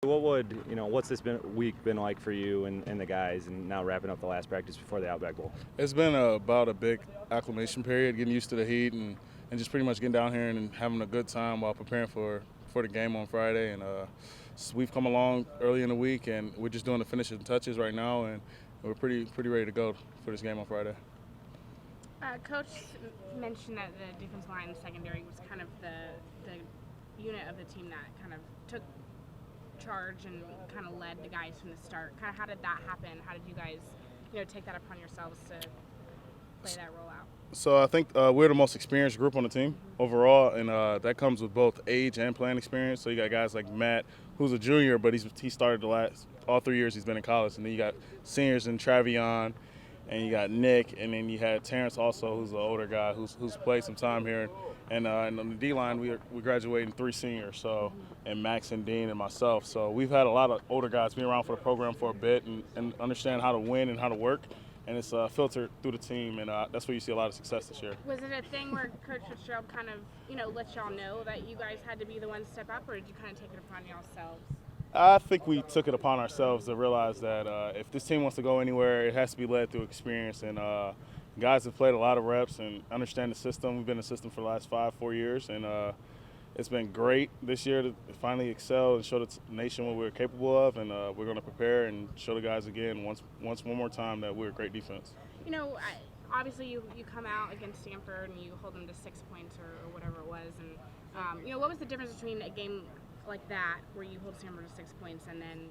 What's this week been like for you and the guys, and now wrapping up the last practice before the Outback Bowl? It's been about a big acclimation period, getting used to the heat and just pretty much getting down here and having a good time while preparing for the game on Friday. And so we've come along early in the week, and we're just doing the finishing touches right now, and we're pretty ready to go for this game on Friday. Coach mentioned that the defensive line and secondary was kind of the unit of the team that kind of took charge and kind of led the guys from the start. Kind of how did that happen? How did you guys, take that upon yourselves to play that role out? So I think we're the most experienced group on the team overall, and that comes with both age and playing experience. So you got guys like Matt, who's a junior, but he started all 3 years he's been in college, and then you got seniors in Travion, and you got Nick, and then you had Terrence also, who's an older guy who's played some time here. And on the D-line, we graduated 3 seniors, and Max and Dean and myself. So we've had a lot of older guys be around for the program for a bit and understand how to win and how to work. And it's filtered through the team, and that's where you see a lot of success this year. Was it a thing where Coach Fitzgerald kind of, let y'all know that you guys had to be the ones to step up, or did you kind of take it upon yourselves? I think we took it upon ourselves to realize that if this team wants to go anywhere, it has to be led through experience. And guys have played a lot of reps and understand the system. We've been in the system for the last 4 years, and it's been great this year to finally excel and show the nation what we're capable of. And we're going to prepare and show the guys again one more time that we're a great defense. Obviously you come out against Stanford and you hold them to 6 points or whatever it was. And, what was the difference between a game like that where you hold Stanford to 6 points and then,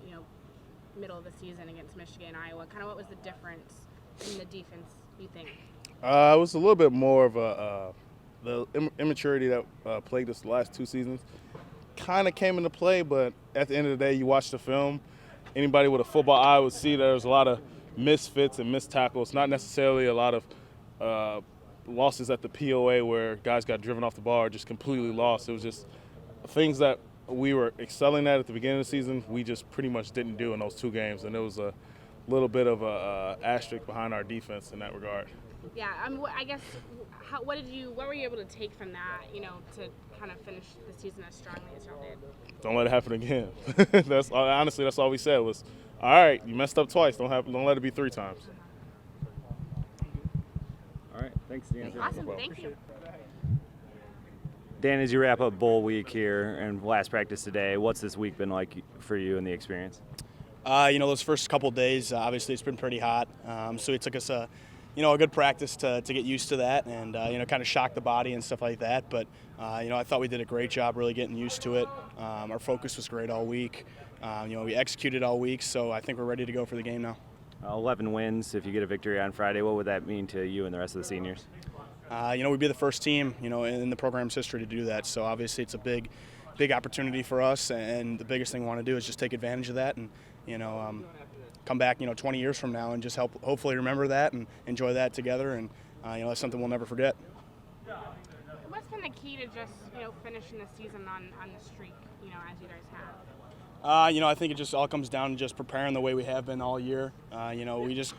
middle of the season against Michigan, Iowa? Kind of what was the difference in the defense, you think? It was a little bit more of the immaturity that plagued us the last 2 seasons kind of came into play, but at the end of the day, you watch the film, anybody with a football eye would see there's a lot of misfits and missed tackles, not necessarily a lot of losses at the POA where guys got driven off the ball or just completely lost. It was just things that we were excelling at the beginning of the season, we just pretty much didn't do in those 2 games, and it was a little bit of a asterisk behind our defense in that regard. Yeah, I guess what were you able to take from that, to kind of finish the season as strongly as y'all did? Don't let it happen again. That's all we said was, all right, you messed up twice. Don't let it be 3 times. All right, thanks, Deonte. Awesome, thank you. Dan, as you wrap up bowl week here and last practice today, what's this week been like for you and the experience? Those first couple days, obviously it's been pretty hot, so it took us a good practice to get used to that and, kind of shock the body and stuff like that. But, I thought we did a great job really getting used to it. Our focus was great all week. We executed all week, so I think we're ready to go for the game now. 11 wins. If you get a victory on Friday, what would that mean to you and the rest of the seniors? We'd be the first team, in the program's history to do that. So obviously it's a big opportunity for us, and the biggest thing we want to do is just take advantage of that and, come back, 20 years from now and just hopefully remember that and enjoy that together. And, that's something we'll never forget. What's been the key to just, finishing the season on the streak, as you guys have? I think it just all comes down to just preparing the way we have been all year. We just,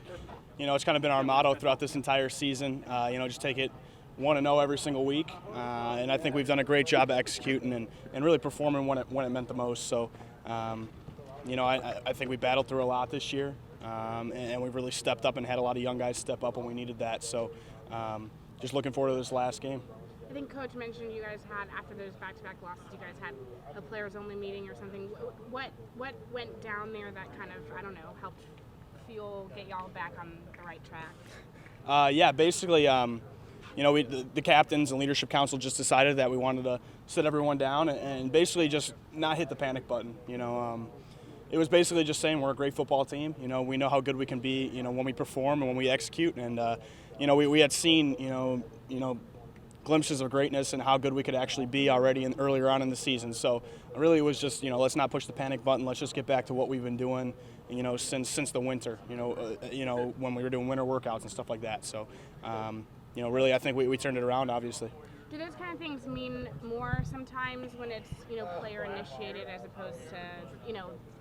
it's kind of been our motto throughout this entire season. Just take it 1-0 every single week. And I think we've done a great job of executing and really performing when it meant the most. So, I think we battled through a lot this year, and we've really stepped up and had a lot of young guys step up when we needed that. So just looking forward to this last game. I think Coach mentioned you guys had, after those back-to-back losses, you guys had a players-only meeting or something. What went down there that kind of, helped get y'all back on the right track? Basically, the captains and leadership council just decided that we wanted to sit everyone down and basically just not hit the panic button. It was basically just saying we're a great football team. We know how good we can be, when we perform and when we execute. And, we had seen, glimpses of greatness and how good we could actually be already earlier on in the season. So really it was just, let's not push the panic button. Let's just get back to what we've been doing, since the winter, when we were doing winter workouts and stuff like that. So, really I think we turned it around, obviously. Do those kind of things mean more sometimes when it's, player initiated as opposed to,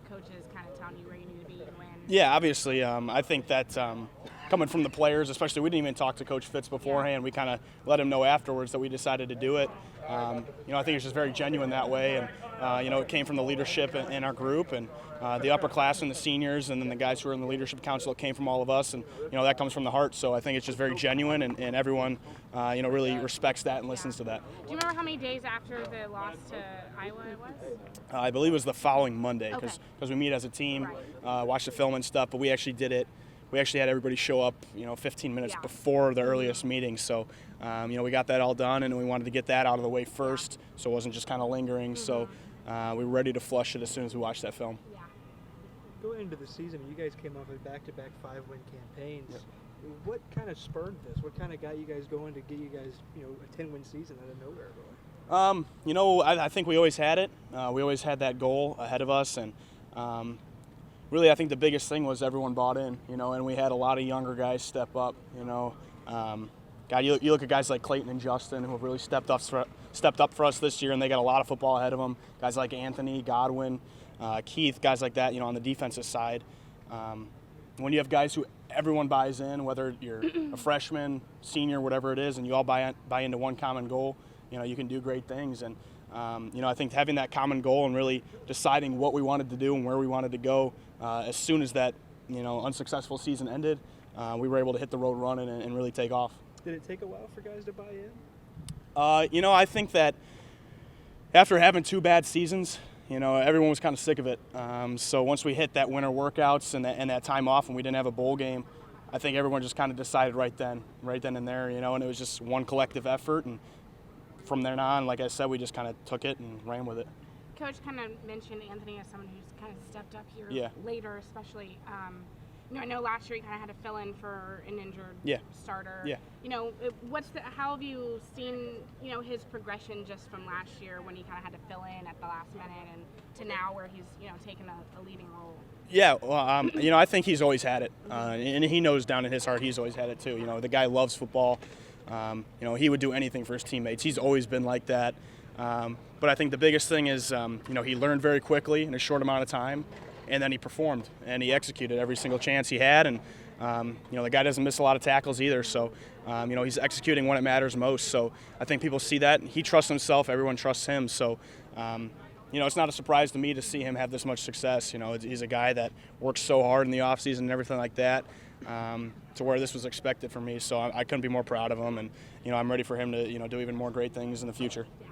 coaches kind of telling you where you need to be and when? Yeah, obviously. I think that coming from the players, especially, we didn't even talk to Coach Fitz beforehand. We kind of let him know afterwards that we decided to do it. I think it's just very genuine that way. And, it came from the leadership in our group and the upperclassmen, the seniors, and then the guys who are in the leadership council. It came from all of us, and, that comes from the heart. So I think it's just very genuine, and everyone, really respects that and listens to that. Do you remember how many days after the loss to Iowa it was? I believe it was the following Monday because Okay. we meet as a team, watch the film and stuff, but we actually did it. We actually had everybody show up, 15 minutes before the earliest meeting. So, we got that all done, and we wanted to get that out of the way first so it wasn't just kind of lingering. So we were ready to flush it as soon as we watched that film. Yeah. Going into the season, you guys came off of back-to-back 5-win campaigns. Yep. What kind of spurred this? What kind of got you guys going to get you guys, a 10-win season out of nowhere? Really? I think we always had it. We always had that goal ahead of us, and really, I think the biggest thing was everyone bought in, and we had a lot of younger guys step up, you look at guys like Clayton and Justin who have really stepped up for us this year, and they got a lot of football ahead of them. Guys like Anthony, Godwin, Keith, guys like that, on the defensive side. When you have guys who everyone buys in, whether you're a freshman, senior, whatever it is, and you all buy into one common goal, you can do great things. And I think having that common goal and really deciding what we wanted to do and where we wanted to go, as soon as that unsuccessful season ended, we were able to hit the road running and really take off. Did it take a while for guys to buy in? I think that after having 2 bad seasons, everyone was kind of sick of it. So once we hit that winter workouts and that time off and we didn't have a bowl game, I think everyone just kind of decided right then and there, and it was just one collective effort. And from then on, like I said, we just kind of took it and ran with it. Coach kind of mentioned Anthony as someone who's kind of stepped up here later, especially. I know last year he kind of had to fill in for an injured starter. Yeah. How have you seen, his progression just from last year when he kind of had to fill in at the last minute and to now where he's, taken a leading role? Yeah, well, I think he's always had it, and he knows down in his heart he's always had it too. The guy loves football. He would do anything for his teammates. He's always been like that. But I think the biggest thing is, he learned very quickly in a short amount of time, and then he performed and he executed every single chance he had. And the guy doesn't miss a lot of tackles either. So he's executing when it matters most. So I think people see that. He trusts himself. Everyone trusts him. So it's not a surprise to me to see him have this much success. He's a guy that works so hard in the offseason and everything like that. To where this was expected from me, so I couldn't be more proud of him, and I'm ready for him to do even more great things in the future. Yeah.